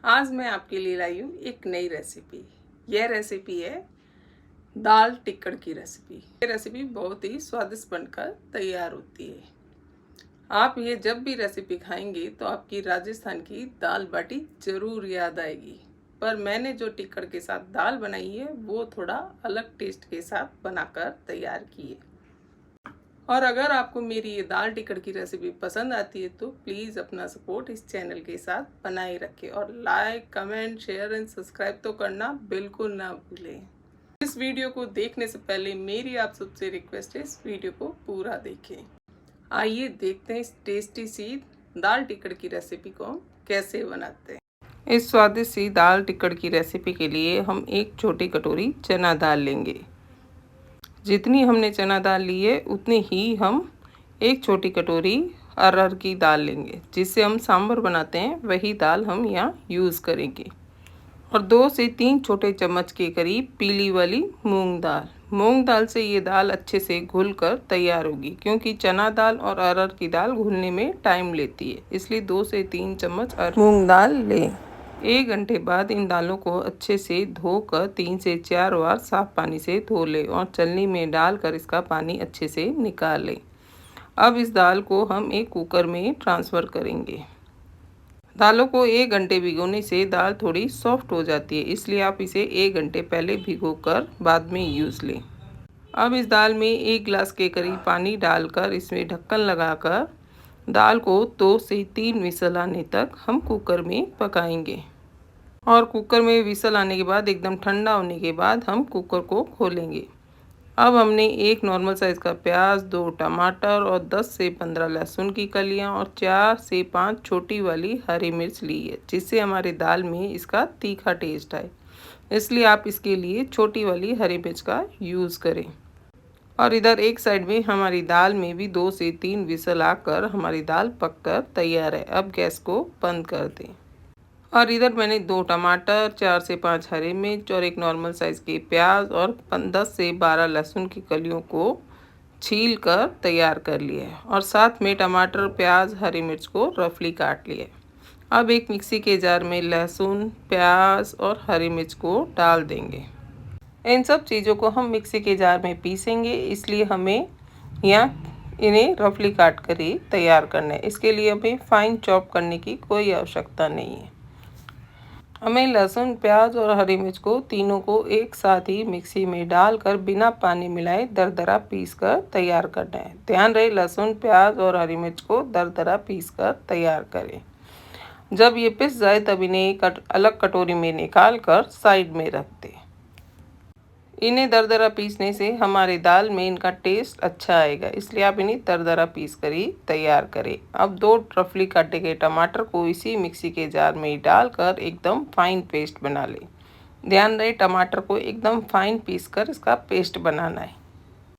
आज मैं आपके लिए लाई हूँ एक नई रेसिपी। यह रेसिपी है दाल टिक्कड़ की रेसिपी। ये रेसिपी बहुत ही स्वादिष्ट बनकर तैयार होती है। आप ये जब भी रेसिपी खाएंगे तो आपकी राजस्थान की दाल बाटी ज़रूर याद आएगी। पर मैंने जो टिक्कड़ के साथ दाल बनाई है वो थोड़ा अलग टेस्ट के साथ बनाकर तैयार की है। और अगर आपको मेरी ये दाल टिक्कड़ की रेसिपी पसंद आती है तो प्लीज़ अपना सपोर्ट इस चैनल के साथ बनाए रखें और like comment share and subscribe तो करना बिल्कुल ना भूलें। इस वीडियो को देखने से पहले मेरी आप सबसे रिक्वेस्ट है, इस वीडियो को पूरा देखें। आइए देखते हैं इस टेस्टी सी दाल टिक्कड़ की रेसिपी को हम कैसे बनाते हैं। इस स्वादिष्ट सी दाल टिक्कड़ की रेसिपी के लिए हम एक छोटी कटोरी चना दाल लेंगे। जितनी हमने चना दाल ली है उतनी ही हम एक छोटी कटोरी अरहर की दाल लेंगे। जिससे हम सांभर बनाते हैं वही दाल हम यहाँ यूज़ करेंगे। और 2 से 3 छोटे चम्मच के करीब पीली वाली मूंग दाल। मूंग दाल से ये दाल अच्छे से घुल कर तैयार होगी, क्योंकि चना दाल और अरहर की दाल घुलने में टाइम लेती है, इसलिए 2 से 3 चम्मच मूंग दाल लें। 1 घंटे बाद इन दालों को अच्छे से धोकर 3 से 4 बार साफ पानी से धो लें और छलनी में डालकर इसका पानी अच्छे से निकाल लें। अब इस दाल को हम एक कुकर में ट्रांसफ़र करेंगे। दालों को 1 घंटे भिगोने से दाल थोड़ी सॉफ्ट हो जाती है, इसलिए आप इसे 1 घंटे पहले भिगोकर बाद में यूज़ लें। अब इस दाल में 1 गिलास के करीब पानी डालकर इसमें ढक्कन लगाकर दाल को 2 से 3 विसल आने तक हम कुकर में पकाएंगे। और कुकर में विसल आने के बाद एकदम ठंडा होने के बाद हम कुकर को खोलेंगे। अब हमने एक नॉर्मल साइज़ का प्याज, 2 टमाटर और 10 से 15 लहसुन की कलियां और 4 से 5 छोटी वाली हरी मिर्च ली है, जिससे हमारे दाल में इसका तीखा टेस्ट आए। इसलिए आप इसके लिए छोटी वाली हरी मिर्च का यूज़ करें। और इधर एक साइड में हमारी दाल में भी 2 से 3 विसल आकर हमारी दाल पककर तैयार है। अब गैस को बंद कर दें। और इधर मैंने 2 टमाटर, 4 से 5 हरी मिर्च और एक नॉर्मल साइज़ के प्याज और 10 से 12 लहसुन की कलियों को छील कर तैयार कर लिया है। और साथ में टमाटर, प्याज, हरी मिर्च को रफली काट लिया है। अब एक मिक्सी के जार में लहसुन, प्याज और हरी मिर्च को डाल देंगे। इन सब चीज़ों को हम मिक्सी के जार में पीसेंगे, इसलिए हमें यहाँ इन्हें रफली काट कर ही तैयार करना है। इसके लिए हमें फाइन चॉप करने की कोई आवश्यकता नहीं है। हमें लहसुन, प्याज और हरी मिर्च को तीनों को एक साथ ही मिक्सी में डालकर बिना पानी मिलाए दरदरा पीस कर तैयार करना है। ध्यान रहे लहसुन, प्याज और हरी मिर्च को दरदरा पीस कर तैयार करें। जब ये पिस जाए तब इन्हें एक अलग कटोरी में निकाल कर साइड में रख दें। इन्हें दरदरा पीसने से हमारे दाल में इनका टेस्ट अच्छा आएगा, इसलिए आप इन्हें दरदरा पीस कर ही तैयार करें। अब 2 रफली काटे गए टमाटर को इसी मिक्सी के जार में डालकर एकदम फाइन पेस्ट बना लें। ध्यान रहे टमाटर को एकदम फाइन पीस कर इसका पेस्ट बनाना है।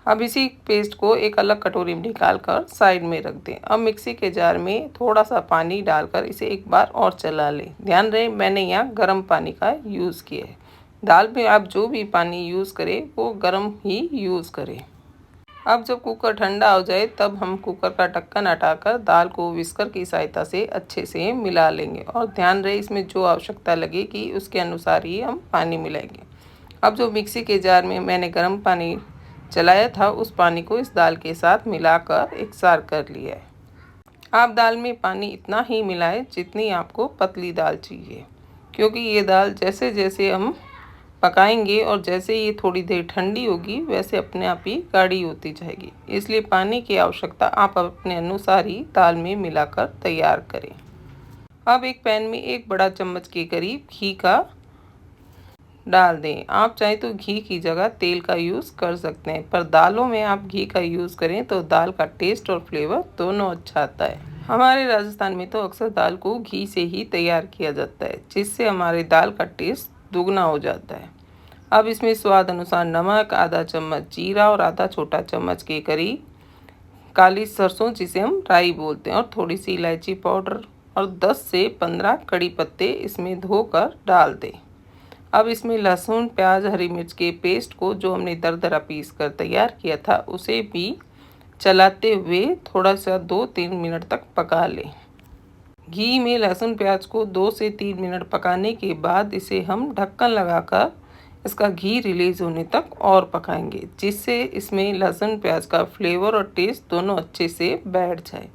अब इसी पेस्ट को एक अलग कटोरी में निकाल कर साइड में रख दें। अब मिक्सी के जार में थोड़ा सा पानी डालकर इसे एक बार और चला लें। ध्यान रहे मैंने यहाँ गर्म पानी का यूज़ किया है। दाल में आप जो भी पानी यूज़ करें वो गर्म ही यूज़ करें। अब जब कुकर ठंडा हो जाए तब हम कुकर का ढक्कन हटाकर दाल को विस्कर की सहायता से अच्छे से मिला लेंगे। और ध्यान रहे इसमें जो आवश्यकता लगेगी उसके अनुसार ही हम पानी मिलाएंगे। अब जो मिक्सी के जार में मैंने गर्म पानी चलाया था उस पानी को इस दाल के साथ मिलाकर एकसार कर लिया है। आप दाल में पानी इतना ही मिलाएं जितनी आपको पतली दाल चाहिए, क्योंकि ये दाल जैसे जैसे हम पकाएंगे और जैसे ये थोड़ी देर ठंडी होगी वैसे अपने आप ही गाढ़ी होती जाएगी। इसलिए पानी की आवश्यकता आप अपने अनुसार ही दाल में मिलाकर तैयार करें। अब एक पैन में 1 बड़ा चम्मच के करीब घी का डाल दें। आप चाहे तो घी की जगह तेल का यूज़ कर सकते हैं, पर दालों में आप घी का यूज़ करें तो दाल का टेस्ट और फ्लेवर दोनों अच्छा आता है। हमारे राजस्थान में तो अक्सर दाल को घी से ही तैयार किया जाता है, जिससे हमारी दाल का टेस्ट दुगना हो जाता है। अब इसमें स्वाद अनुसार नमक, आधा चम्मच जीरा और आधा छोटा चम्मच के करीब काली सरसों जिसे हम राई बोलते हैं और थोड़ी सी इलायची पाउडर और 10 से 15 कड़ी पत्ते इसमें धोकर डाल दें। अब इसमें लहसुन, प्याज, हरी मिर्च के पेस्ट को जो हमने दरदरा पीस कर तैयार किया था उसे भी चलाते हुए थोड़ा सा 2-3 मिनट तक पका लें। घी में लहसुन प्याज को 2 से 3 मिनट पकाने के बाद इसे हम ढक्कन लगाकर इसका घी रिलीज़ होने तक और पकाएंगे, जिससे इसमें लहसुन प्याज का फ्लेवर और टेस्ट दोनों अच्छे से बैठ जाए।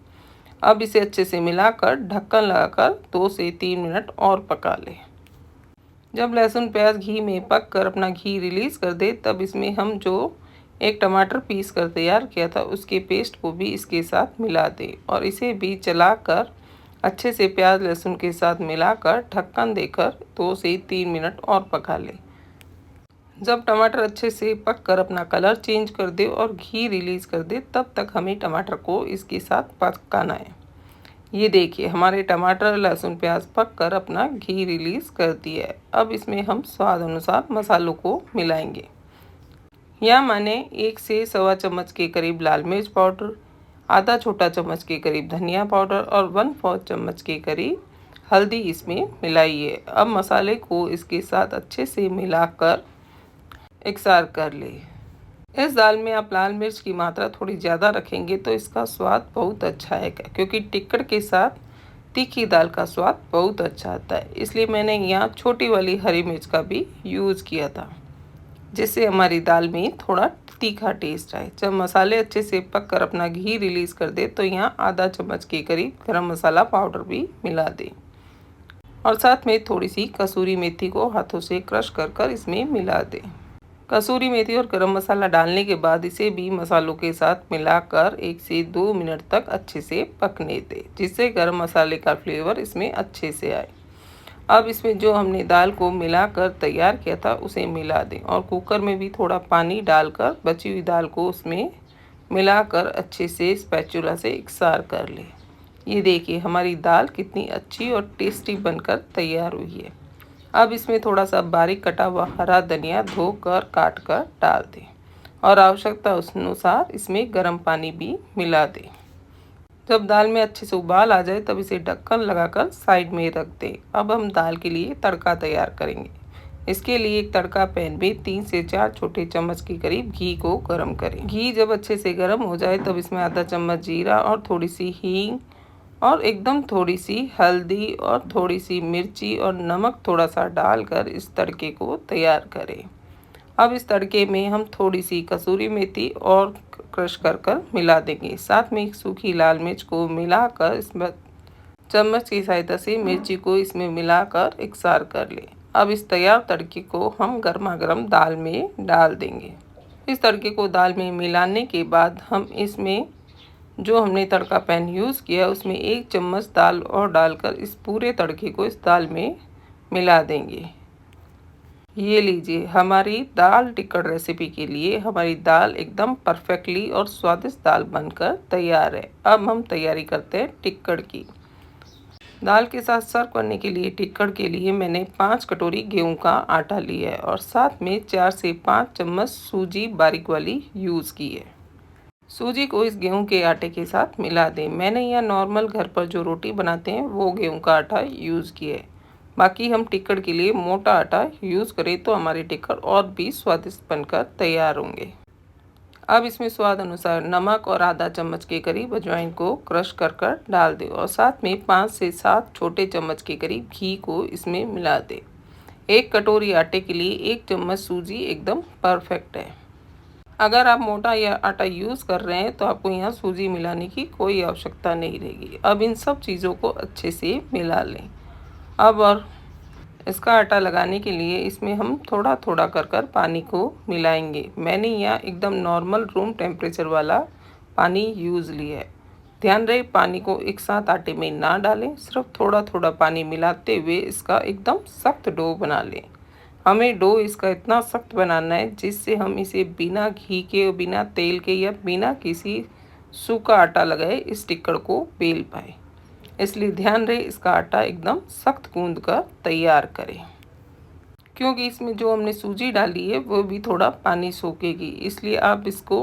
अब इसे अच्छे से मिलाकर ढक्कन लगाकर 2 से 3 मिनट और पका लें। जब लहसुन प्याज घी में पक कर अपना घी रिलीज़ कर दे, तब इसमें हम जो एक टमाटर पीस कर तैयार किया था उसके पेस्ट को भी इसके साथ मिला दें और इसे भी चलाकर अच्छे से प्याज लहसुन के साथ मिलाकर ढक्कन देकर 2 से 3 मिनट और पका लें। जब टमाटर अच्छे से पक कर अपना कलर चेंज कर दे और घी रिलीज़ कर दे, तब तक हमें टमाटर को इसके साथ पकाना है। ये देखिए हमारे टमाटर लहसुन प्याज पक कर अपना घी रिलीज़ कर दिया है। अब इसमें हम स्वाद अनुसार मसालों को मिलाएंगे। यहाँ मैंने 1 से सवा चम्मच के करीब लाल मिर्च पाउडर, आधा छोटा चम्मच के करीब धनिया पाउडर और 1/4 चम्मच के करीब हल्दी इसमें मिलाई है। अब मसाले को इसके साथ अच्छे से मिलाकर एकसार कर ले। इस दाल में आप लाल मिर्च की मात्रा थोड़ी ज़्यादा रखेंगे तो इसका स्वाद बहुत अच्छा आएगा, क्योंकि टिक्कड़ के साथ तीखी दाल का स्वाद बहुत अच्छा आता है। इसलिए मैंने यहाँ छोटी वाली हरी मिर्च का भी यूज़ किया था, जिससे हमारी दाल में थोड़ा तीखा टेस्ट आए। जब मसाले अच्छे से पक कर अपना घी रिलीज़ कर दे, तो यहाँ आधा चम्मच के करीब गरम मसाला पाउडर भी मिला दें और साथ में थोड़ी सी कसूरी मेथी को हाथों से क्रश कर इसमें मिला दें। कसूरी मेथी और गरम मसाला डालने के बाद इसे भी मसालों के साथ मिलाकर 1 से 2 मिनट तक अच्छे से पकने दें, जिससे गरम मसाले का फ्लेवर इसमें अच्छे से आए। अब इसमें जो हमने दाल को मिलाकर तैयार किया था उसे मिला दें और कुकर में भी थोड़ा पानी डालकर बची हुई दाल को उसमें मिलाकर अच्छे से स्पैचुला से एकसार कर लें। ये देखिए हमारी दाल कितनी अच्छी और टेस्टी बनकर तैयार हुई है। अब इसमें थोड़ा सा बारीक कटा हुआ हरा धनिया धोकर काट कर डाल दें और आवश्यकता अनुसार इसमें गर्म पानी भी मिला दें। जब दाल में अच्छे से उबाल आ जाए, तब इसे ढक्कन लगाकर साइड में रख दें। अब हम दाल के लिए तड़का तैयार करेंगे। इसके लिए एक तड़का पैन में 3 से 4 छोटे चम्मच के करीब घी को गर्म करें। घी जब अच्छे से गर्म हो जाए, तब इसमें आधा चम्मच जीरा और थोड़ी सी हींग और एकदम थोड़ी सी हल्दी और थोड़ी सी मिर्ची और नमक थोड़ा सा डालकर इस तड़के को तैयार करें। अब इस तड़के में हम थोड़ी सी कसूरी मेथी और क्रश कर मिला देंगे। साथ में एक सूखी लाल मिर्च को मिलाकर इसमें चम्मच की सहायता से मिर्ची को इसमें मिलाकर एकसार कर लें। अब इस तैयार तड़के को हम गर्मा गर्म दाल में डाल देंगे। इस तड़के को दाल में मिलाने के बाद हम इसमें जो हमने तड़का पैन यूज़ किया उसमें 1 चम्मच दाल और डालकर इस पूरे तड़के को इस दाल में मिला देंगे। ये लीजिए हमारी दाल टिक्कड़ रेसिपी के लिए हमारी दाल एकदम परफेक्टली और स्वादिष्ट दाल बनकर तैयार है। अब हम तैयारी करते हैं टिक्कड़ की। दाल के साथ सर्व करने के लिए टिक्कड़ के लिए मैंने 5 कटोरी गेहूं का आटा लिया है और साथ में 4 से 5 चम्मच सूजी बारीक वाली यूज़ की है। सूजी को इस गेहूं के आटे के साथ मिला दें। मैंने यहाँ नॉर्मल घर पर जो रोटी बनाते हैं वो गेहूं का आटा यूज़ किया है। बाकी हम टिक्कड़ के लिए मोटा आटा यूज़ करें तो हमारे टिक्कड़ और भी स्वादिष्ट बनकर तैयार होंगे। अब इसमें स्वाद अनुसार नमक और आधा चम्मच के करीब अजवाइन को क्रश कर डाल दें और साथ में 5 से 7 छोटे चम्मच के करीब घी को इसमें मिला दें। 1 कटोरी आटे के लिए 1 चम्मच सूजी एकदम परफेक्ट है। अगर आप मोटा या आटा यूज़ कर रहे हैं तो आपको यहाँ सूजी मिलाने की कोई आवश्यकता नहीं रहेगी। अब इन सब चीज़ों को अच्छे से मिला लें। अब और इसका आटा लगाने के लिए इसमें हम थोड़ा थोड़ा कर पानी को मिलाएंगे। मैंने यहाँ एकदम नॉर्मल रूम टेम्परेचर वाला पानी यूज़ लिया है। ध्यान रहे पानी को एक साथ आटे में ना डालें, सिर्फ थोड़ा थोड़ा पानी मिलाते हुए इसका एकदम सख्त डो बना लें। हमें डो इसका इतना सख्त बनाना है जिससे हम इसे बिना घी के, बिना तेल के या बिना किसी सूखा आटा लगाए इस टिक्कड़ को बेल पाए। इसलिए ध्यान रहे इसका आटा एकदम सख्त गूंद कर तैयार करें, क्योंकि इसमें जो हमने सूजी डाली है वो भी थोड़ा पानी सोखेगी। इसलिए आप इसको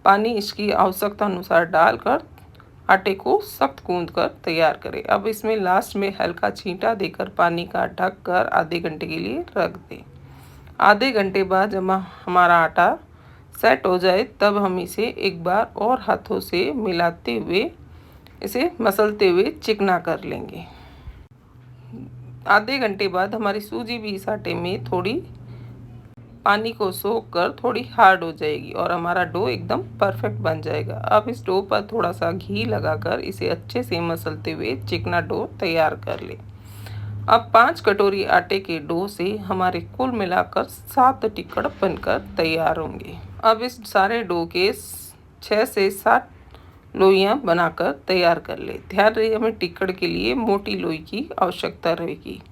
पानी इसकी आवश्यकता अनुसार डालकर आटे को सख्त गूंद कर तैयार करें। अब इसमें लास्ट में हल्का छींटा देकर पानी का ढक कर आधे घंटे के लिए रख दें। आधे घंटे बाद जब हमारा आटा सेट हो जाए तब हम इसे एक बार और हाथों से मिलाते हुए इसे मसलते हुए चिकना कर लेंगे। आधे घंटे बाद हमारी सूजी भी इस आटे में थोड़ी पानी को सोख कर थोड़ी हार्ड हो जाएगी और हमारा डो एकदम परफेक्ट बन जाएगा। अब इस डो पर थोड़ा सा घी लगाकर इसे अच्छे से मसलते हुए चिकना डो तैयार कर ले। अब 5 कटोरी आटे के डो से हमारे कुल मिलाकर 7 टिक्कड़ बनकर तैयार होंगे। अब इस सारे डो के 6 से 7 लोइयाँ बनाकर तैयार कर ले। ध्यान रहे हमें टिक्कड़ के लिए मोटी लोई की आवश्यकता रहेगी।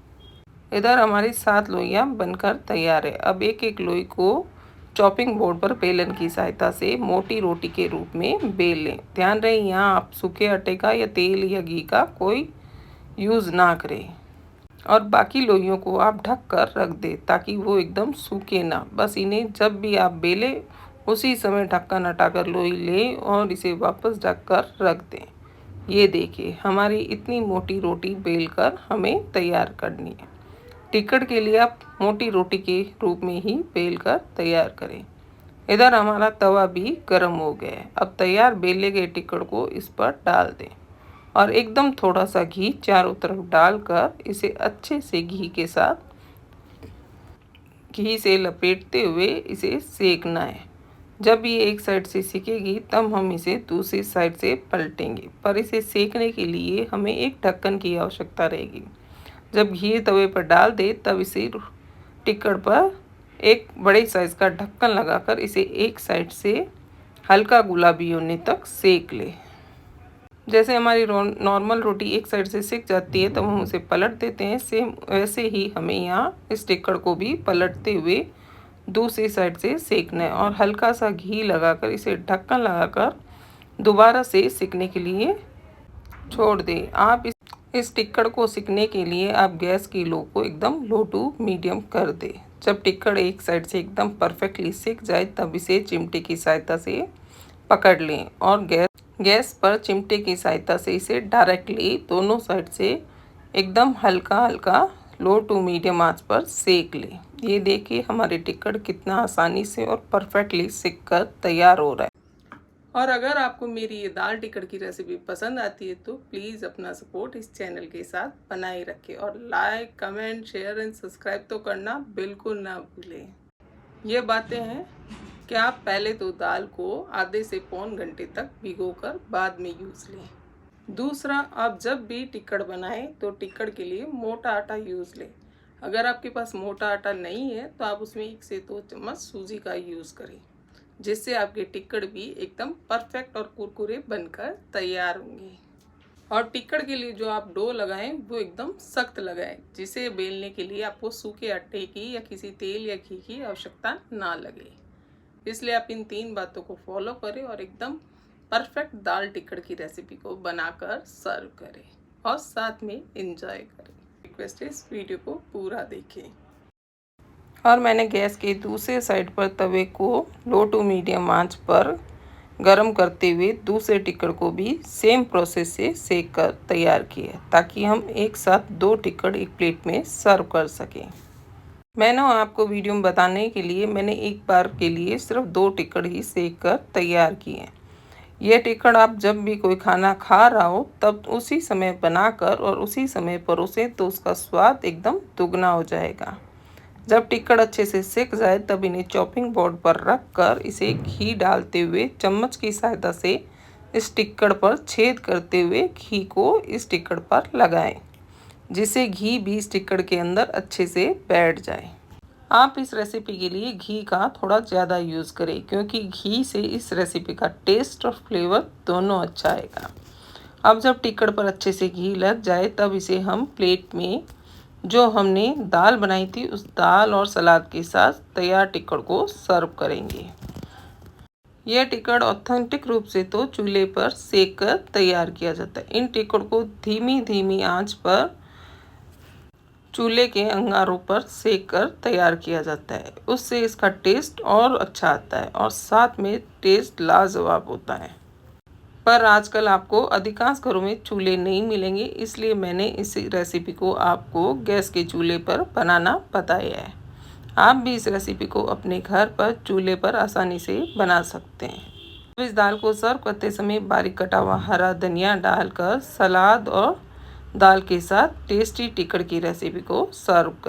इधर हमारी 7 लोइयाँ बनकर तैयार है। अब एक एक लोई को चॉपिंग बोर्ड पर बेलन की सहायता से मोटी रोटी के रूप में बेल लें। ध्यान रहे यहाँ आप सूखे आटे का या तेल या घी का कोई यूज़ ना करें और बाकी लोइयों को आप ढक कर रख दें ताकि वो एकदम सूखे ना। बस इन्हें जब भी आप बेलें उसी समय ढक्कन हटाकर लोई लें और इसे वापस ढक कर रख दें। ये देखिए हमारी इतनी मोटी रोटी बेलकर हमें तैयार करनी है। टिक्कड़ के लिए आप मोटी रोटी के रूप में ही बेलकर तैयार करें। इधर हमारा तवा भी गर्म हो गया है। अब तैयार बेले गए टिक्कड़ को इस पर डाल दें और एकदम थोड़ा सा घी चारों तरफ डालकर इसे अच्छे से घी से लपेटते हुए इसे सेकना है। जब ये एक साइड से सिकेगी तब हम इसे दूसरी साइड से पलटेंगे, पर इसे सेकने के लिए हमें एक ढक्कन की आवश्यकता रहेगी। जब घी तवे पर डाल दे तब इसे टिक्कड़ पर एक बड़े साइज़ का ढक्कन लगाकर इसे एक साइड से हल्का गुलाबी होने तक सेक ले। जैसे हमारी नॉर्मल रोटी एक साइड से सिक जाती है तब हम उसे पलट देते हैं, सेम वैसे ही हमें यहाँ इस टिक्कड़ को भी पलटते हुए दूसरी साइड से सेकना है और हल्का सा घी लगाकर इसे ढक्कन लगाकर दोबारा से सिकने के लिए छोड़ दें। आप इस टिक्कड़ को सिकने के लिए आप गैस की लो को एकदम लो टू मीडियम कर दें। जब टिक्कड़ एक साइड से एकदम परफेक्टली सिक जाए तब इसे चिमटे की सहायता से पकड़ लें और गैस पर चिमटे की सहायता से इसे डायरेक्टली दोनों साइड से एकदम हल्का हल्का लो टू मीडियम आंच पर सेक लें। ये देखिए हमारे टिक्कड़ कितना आसानी से और परफेक्टली सिक कर तैयार हो रहा है। और अगर आपको मेरी ये दाल टिक्कड़ की रेसिपी पसंद आती है तो प्लीज़ अपना सपोर्ट इस चैनल के साथ बनाए रखें और like, comment, share and subscribe तो करना बिल्कुल ना भूलें। ये बातें हैं कि आप पहले तो दाल को आधे से पौन घंटे तक भिगोकर बाद में यूज़ लें। दूसरा, आप जब भी टिक्कड़ बनाएं तो टिक्कड़ के लिए मोटा आटा यूज़ लें। अगर आपके पास मोटा आटा नहीं है तो आप उसमें 1 से 2 चम्मच सूजी का यूज़ करें, जिससे आपके टिक्कड़ भी एकदम परफेक्ट और कुरकुरे बनकर तैयार होंगे। और टिक्कड़ के लिए जो आप डो लगाएं वो एकदम सख्त लगाएं, जिसे बेलने के लिए आपको सूखे आटे की या किसी तेल या घी की आवश्यकता ना लगे। इसलिए आप इन 3 बातों को फॉलो करें और एकदम परफेक्ट दाल टिक्कड़ की रेसिपी को बनाकर सर्व करें और साथ में एंजॉय करें। रिक्वेस्ट है इस वीडियो को पूरा देखें। और मैंने गैस के दूसरे साइड पर तवे को लो टू मीडियम आंच पर गरम करते हुए दूसरे टिक्कड़ को भी सेम प्रोसेस से सेक कर तैयार किया ताकि हम एक साथ 2 टिक्कड़ एक प्लेट में सर्व कर सकें। मैंने आपको वीडियो में बताने के लिए मैंने एक बार के लिए सिर्फ 2 टिक्कड़ ही सेक कर तैयार किए। यह टिक्कड़ आप जब भी कोई खाना खा रहा हो तब उसी समय बनाकर और उसी समय परोसें तो उसका स्वाद एकदम दुगना हो जाएगा। जब टिक्कड़ अच्छे से सिक जाए तब इन्हें चॉपिंग बोर्ड पर रख कर इसे घी डालते हुए चम्मच की सहायता से इस टिक्कड़ पर छेद करते हुए घी को इस टिक्कड़ पर लगाएं, जिससे घी भी इस टिक्कड़ के अंदर अच्छे से बैठ जाए। आप इस रेसिपी के लिए घी का थोड़ा ज़्यादा यूज़ करें क्योंकि घी से इस रेसिपी का टेस्ट और फ्लेवर दोनों अच्छा आएगा। अब जब टिक्कड़ पर अच्छे से घी लग जाए तब इसे हम प्लेट में जो हमने दाल बनाई थी उस दाल और सलाद के साथ तैयार टिक्कड़ को सर्व करेंगे। यह टिक्कड़ ऑथेंटिक रूप से तो चूल्हे पर सेक कर तैयार किया जाता है। इन टिक्कड़ को धीमी धीमी आंच पर चूल्हे के अंगारों पर सेक कर तैयार किया जाता है, उससे इसका टेस्ट और अच्छा आता है और साथ में टेस्ट लाजवाब होता है। पर आजकल आपको अधिकांश घरों में चूल्हे नहीं मिलेंगे, इसलिए मैंने इस रेसिपी को आपको गैस के चूल्हे पर बनाना बताया है। आप भी इस रेसिपी को अपने घर पर चूल्हे पर आसानी से बना सकते हैं। इस दाल को सर्व करते समय बारीक कटा हुआ हरा धनिया डालकर सलाद और दाल के साथ टेस्टी टिक्कड़ की रेसिपी को सर्व करें।